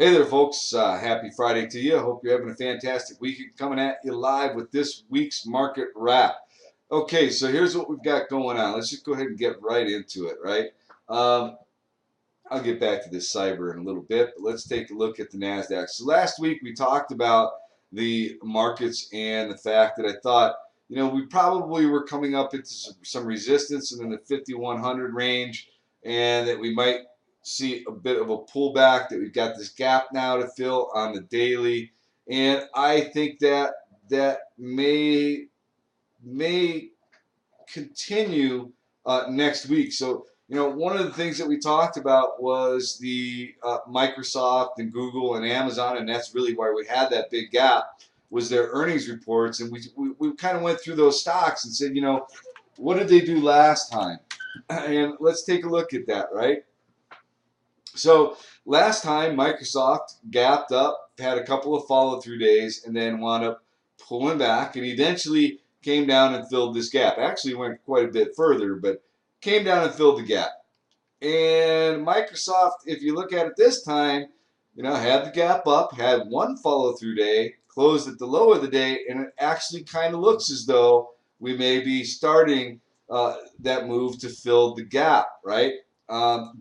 Hey there, folks. Happy Friday to you. I hope you're having a fantastic weekend coming at you live with this week's market wrap. Okay, so here's what we've got going on. Let's just go ahead and get right into it, right? Um, I'll get back to this cyber in a little bit, but let's take a look at the NASDAQ. So last week we talked about the markets and the fact that I thought, we probably were coming up into some resistance and in the 5,100 range, and that we might see a bit of a pullback, that we've got this gap now to fill on the daily. And I think that that may continue next week. So, one of the things that we talked about was the Microsoft and Google and Amazon, and that's really why we had that big gap, was their earnings reports. And we kind of went through those stocks and said, what did they do last time? And let's take a look at that, right? So last time Microsoft gapped up, had a couple of follow-through days, and then wound up pulling back, and eventually came down and filled this gap. Actually went quite a bit further, but came down and filled the gap. And Microsoft, if you look at it this time, had the gap up, had one follow-through day, closed at the low of the day, and it actually kind of looks as though we may be starting that move to fill the gap, right?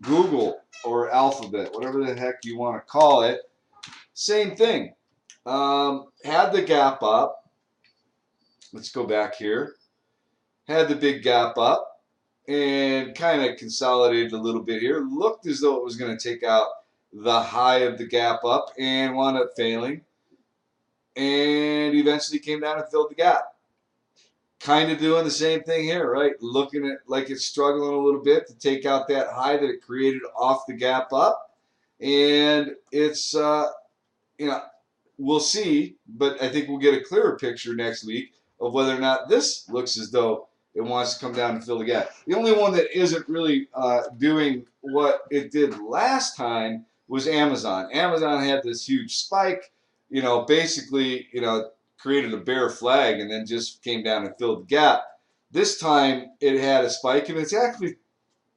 Google or Alphabet, whatever the heck you want to call it, same thing. Had the gap up. Let's go back here. Had the big gap up and kind of consolidated a little bit here. Looked as though it was going to take out the high of the gap up and wound up failing. And eventually came down and filled the gap. Kind of doing the same thing here, right? Looking at like it's struggling a little bit to take out that high that it created off the gap up. And it's, we'll see, but I think we'll get a clearer picture next week of whether or not this looks as though it wants to come down and fill the gap. The only one that isn't really doing what it did last time was Amazon. Amazon had this huge spike, basically, created a bear flag and then just came down and filled the gap. This time it had a spike and it's actually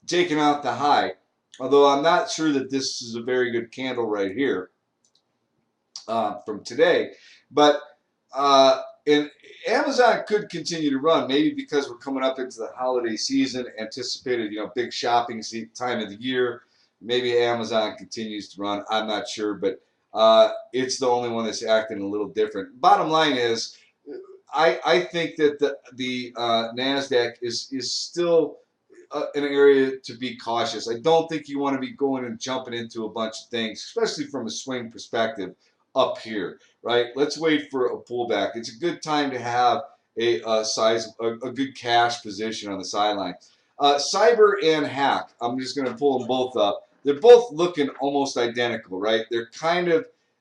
taken out the high, although I'm not sure that this is a very good candle right here from today. But and Amazon could continue to run, maybe because we're coming up into the holiday season, anticipated, big shopping time of the year. Maybe Amazon continues to run. I'm not sure, but it's the only one that's acting a little different. Bottom line is, I think that the Nasdaq is still an area to be cautious. I don't think you want to be going and jumping into a bunch of things, especially from a swing perspective up here, right? Let's wait for a pullback. It's a good time to have a good cash position on the sideline. Cyber and Hack, I'm just going to pull them both up. They're both looking almost identical, right?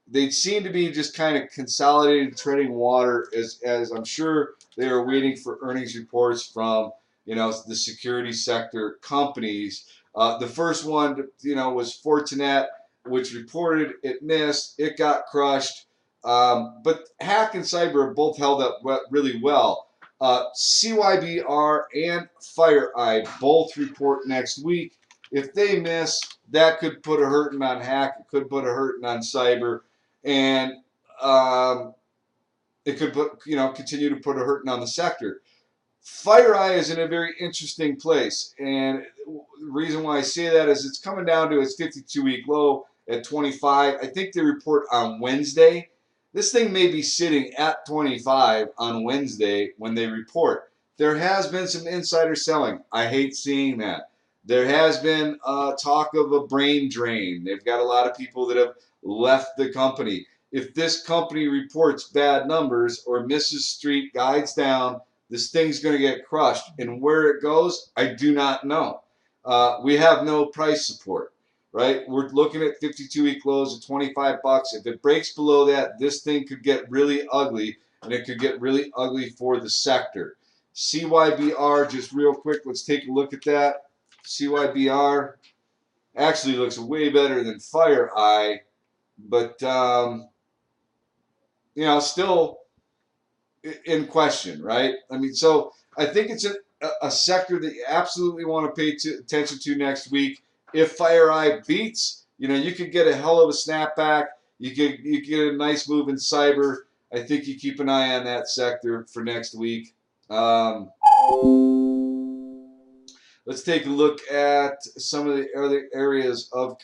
They seem to be just kind of consolidated, treading water, as I'm sure they are waiting for earnings reports from the security sector companies. The first one, was Fortinet, which reported it missed, it got crushed. But Hack and Cyber have both held up really well. CYBR and FireEye both report next week. If they miss, that could put a hurting on Hack, it could put a hurting on Cyber, and it could continue to put a hurting on the sector. FireEye is in a very interesting place, and the reason why I say that is it's coming down to its 52-week low at 25. I think they report on Wednesday. This thing may be sitting at 25 on Wednesday when they report. There has been some insider selling. I hate seeing that. There has been talk of a brain drain. They've got a lot of people that have left the company. If this company reports bad numbers or misses street, guides down, this thing's going to get crushed. And where it goes, I do not know. We have no price support, right? We're looking at 52-week lows of 25 bucks. If it breaks below that, this thing could get really ugly, and it could get really ugly for the sector. CYBR, just real quick, let's take a look at that. CYBR actually looks way better than FireEye, but still in question, right? I mean, so I think it's a sector that you absolutely want to pay attention to next week. If FireEye beats, you could get a hell of a snapback. You could get a nice move in cyber. I think you keep an eye on that sector for next week. Let's take a look at some of the other areas of.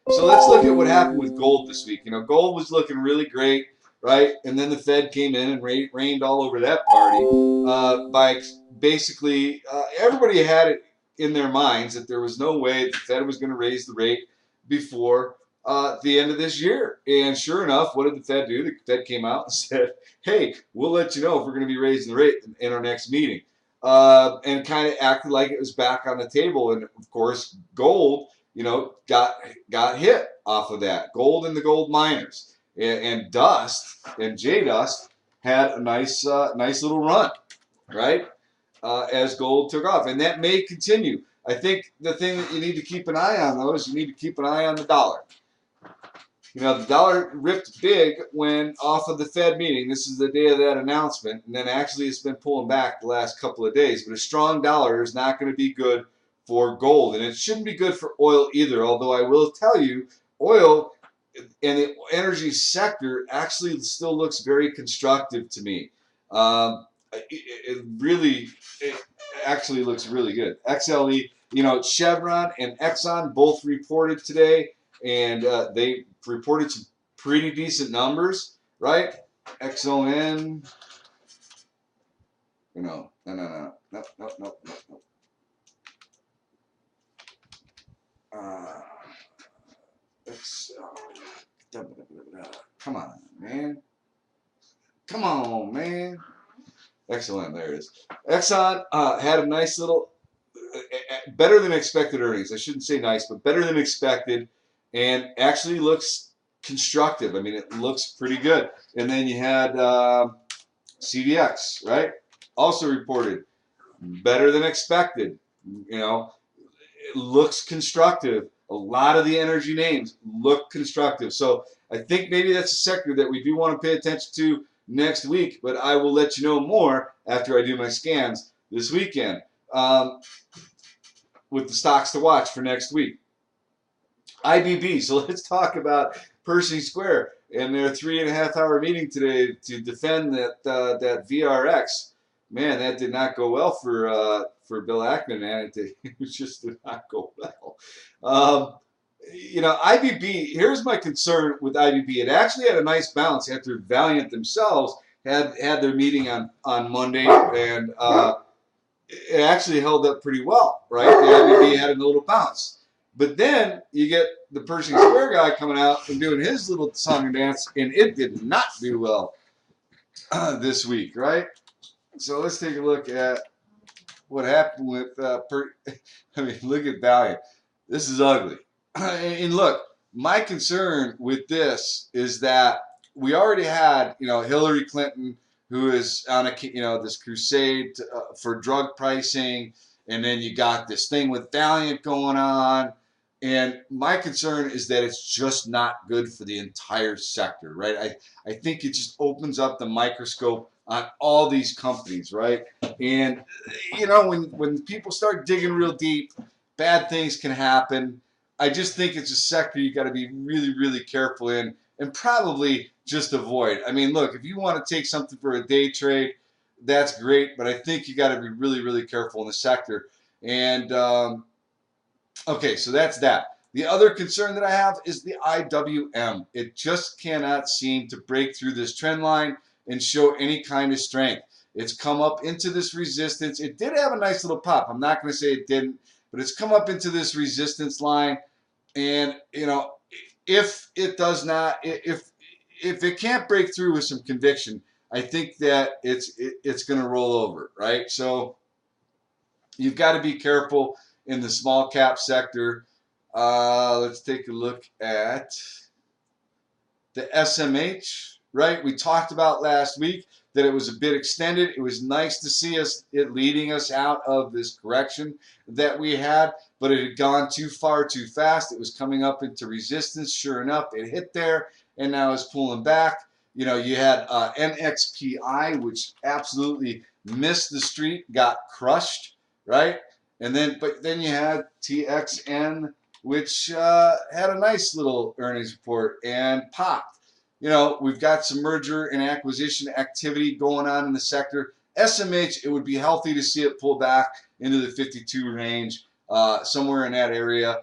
So let's look at what happened with gold this week. Gold was looking really great, right? And then the Fed came in and rained all over that party by basically everybody had it in their minds that there was no way the Fed was going to raise the rate before the end of this year. And sure enough, what did the Fed do? The Fed came out and said, hey, we'll let you know if we're going to be raising the rate in our next meeting. And kind of acted like it was back on the table. And of course, gold, got hit off of that. Gold and the gold miners and Dust and J Dust had a nice little run, right? As gold took off, and that may continue. I think the thing that you need to keep an eye on, though, is you need to keep an eye on the dollar. The dollar ripped big when off of the Fed meeting. This is the day of that announcement, and then actually it's been pulling back the last couple of days. But a strong dollar is not going to be good for gold, and it shouldn't be good for oil either. Although I will tell you, oil and the energy sector actually still looks very constructive to me. It actually looks really good. XLE, Chevron and Exxon both reported today, and they reported some pretty decent numbers, right? XON, no. Come on, man. Excellent, there it is. Exxon had a nice little, better than expected earnings. I shouldn't say nice, but better than expected, and actually looks constructive. I mean, it looks pretty good. And then you had CDX, right? Also reported better than expected. It looks constructive. A lot of the energy names look constructive. So I think maybe that's a sector that we do want to pay attention to next week, but I will let you know more after I do my scans this weekend with the stocks to watch for next week. IBB. So let's talk about Pershing Square and their 3.5-hour meeting today to defend that VRX. Man, that did not go well for Bill Ackman, man. It just did not go well. IBB, here's my concern with IBB. It actually had a nice bounce after Valiant themselves had their meeting on Monday, and it actually held up pretty well, right? The IBB had a little bounce. But then you get the Pershing Square guy coming out and doing his little song and dance, and it did not do well this week, right? So let's take a look at what happened with look at Valiant. This is ugly. And look, my concern with this is that we already had, Hillary Clinton, who is on this crusade for drug pricing, and then you got this thing with Valiant going on. And my concern is that it's just not good for the entire sector, right? I think it just opens up the microscope on all these companies, right? And, when people start digging real deep, bad things can happen. I just think it's a sector you got to be really, really careful in and probably just avoid. I mean, look, if you want to take something for a day trade, that's great, but I think you got to be really, really careful in the sector. And, okay, so that's that. The other concern that I have is the IWM. It just cannot seem to break through this trend line and show any kind of strength. It's come up into this resistance. It did have a nice little pop. I'm not going to say it didn't, but it's come up into this resistance line. And, if it does not, if it can't break through with some conviction, I think that it's going to roll over, right? So you've got to be careful in the small cap sector. Let's take a look at the SMH, right? We talked about last week that it was a bit extended. It was nice to see it leading us out of this correction that we had, but it had gone too far too fast. It was coming up into resistance. Sure enough, it hit there, and now it's pulling back. You had NXPI, which absolutely missed the street, got crushed, right? But then you had TXN which had a nice little earnings report and popped. We've got some merger and acquisition activity going on in the sector. SMH, it would be healthy to see it pull back into the 52 range, somewhere in that area.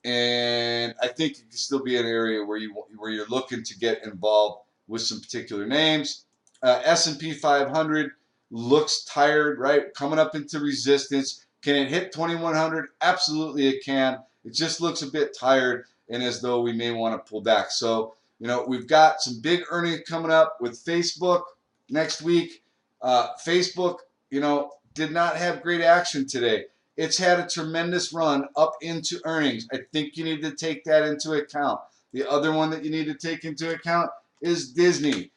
And I think it can still be an area where you're looking to get involved with some particular names. S&P 500 looks tired, right? Coming up into resistance. Can it hit 2100? Absolutely, it can. It just looks a bit tired and as though we may want to pull back. So, we've got some big earnings coming up with Facebook next week. Facebook, did not have great action today. It's had a tremendous run up into earnings. I think you need to take that into account. The other one that you need to take into account is Disney.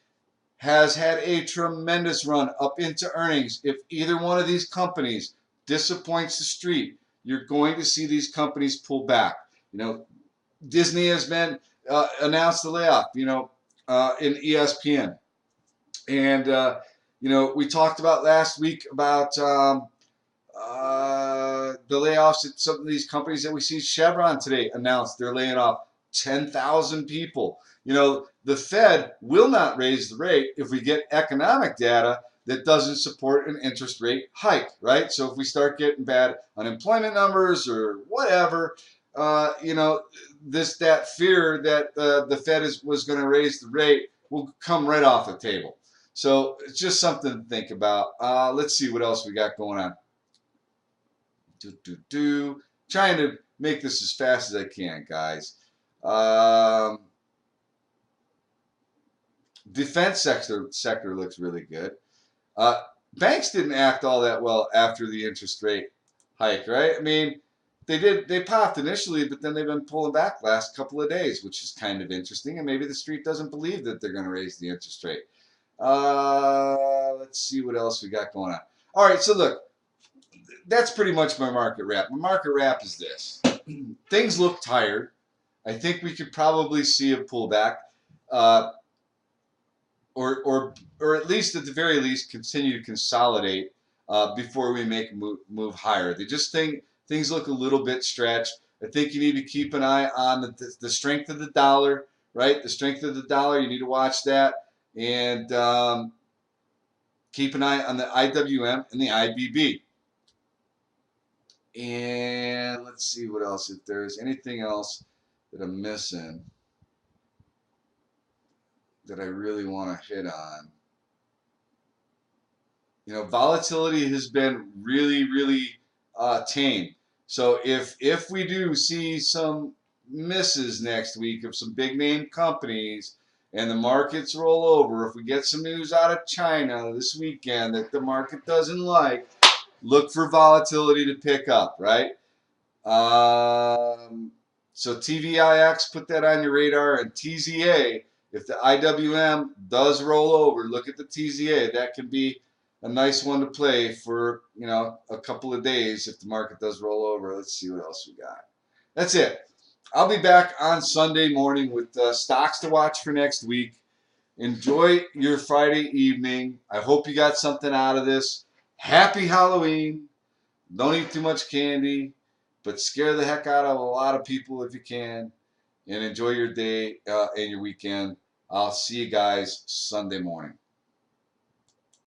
Has had a tremendous run up into earnings. If either one of these companies disappoints the street, you're going to see these companies pull back. Disney has been announced the layoff, in ESPN. And, we talked about last week about the layoffs at some of these companies that we see. Chevron today announced they're laying off 10,000 people. The Fed will not raise the rate if we get economic data that doesn't support an interest rate hike, right? So if we start getting bad unemployment numbers or whatever, that fear that the Fed was going to raise the rate will come right off the table. So it's just something to think about. Let's see what else we got going on. Trying to make this as fast as I can, guys. Defense sector looks really good. Banks didn't act all that well after the interest rate hike, right? I mean, they popped initially, but then they've been pulling back last couple of days, which is kind of interesting. And maybe the street doesn't believe that they're going to raise the interest rate. Let's see what else we got going on. All right, so look, that's pretty much my market wrap. My market wrap is this. Things look tired. I think we could probably see a pullback, or at least at the very least continue to consolidate before we make a move higher. They just think things look a little bit stretched. I think you need to keep an eye on the strength of the dollar, right? The strength of the dollar, you need to watch that. And keep an eye on the IWM and the IBB. And let's see what else, if there's anything else that I'm missing that I really want to hit on. Volatility has been really, really tame. So if we do see some misses next week of some big name companies and the markets roll over, if we get some news out of China this weekend that the market doesn't like, look for volatility to pick up, right? So TVIX, put that on your radar, and TZA, if the IWM does roll over, look at the TZA. That can be a nice one to play for, a couple of days if the market does roll over. Let's see what else we got. That's it. I'll be back on Sunday morning with stocks to watch for next week. Enjoy your Friday evening. I hope you got something out of this. Happy Halloween. Don't eat too much candy, but scare the heck out of a lot of people if you can. And enjoy your day and your weekend. I'll see you guys Sunday morning.